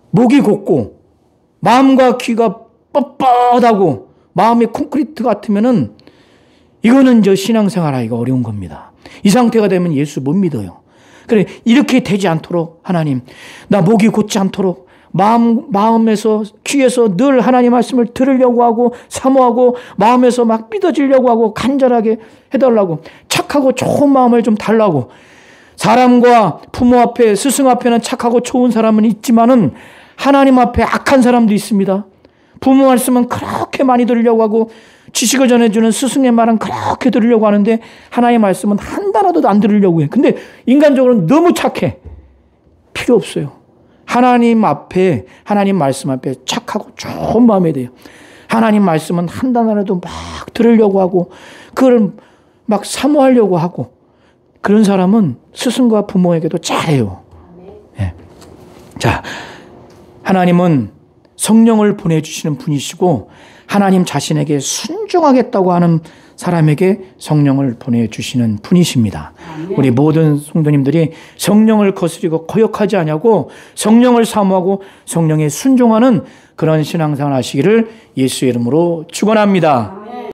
목이 곧고 마음과 귀가 뻣뻣하고 마음이 콘크리트 같으면은 이거는 저 신앙생활하기가 어려운 겁니다. 이 상태가 되면 예수 못 믿어요. 그래, 이렇게 되지 않도록 하나님, 나 목이 곧지 않도록 마음에서, 귀에서 늘 하나님 말씀을 들으려고 하고, 사모하고, 마음에서 막 믿어지려고 하고, 간절하게 해달라고, 착하고 좋은 마음을 좀 달라고. 사람과 부모 앞에, 스승 앞에는 착하고 좋은 사람은 있지만은 하나님 앞에 악한 사람도 있습니다. 부모 말씀은 그렇게 많이 들으려고 하고, 지식을 전해주는 스승의 말은 그렇게 들으려고 하는데 하나님의 말씀은 한 단어도 안 들으려고 해. 근데 인간적으로는 너무 착해. 필요 없어요. 하나님 앞에, 하나님 말씀 앞에 착하고 좋은 마음이 돼요. 하나님 말씀은 한 단어라도 막 들으려고 하고, 그걸 막 사모하려고 하고, 그런 사람은 스승과 부모에게도 잘해요. 네. 자, 하나님은 성령을 보내주시는 분이시고, 하나님 자신에게 순종하겠다고 하는 사람에게 성령을 보내주시는 분이십니다. 우리 모든 성도님들이 성령을 거스리고 거역하지 않냐고 성령을 사모하고 성령에 순종하는 그런 신앙생활 하시기를 예수의 이름으로 축원합니다.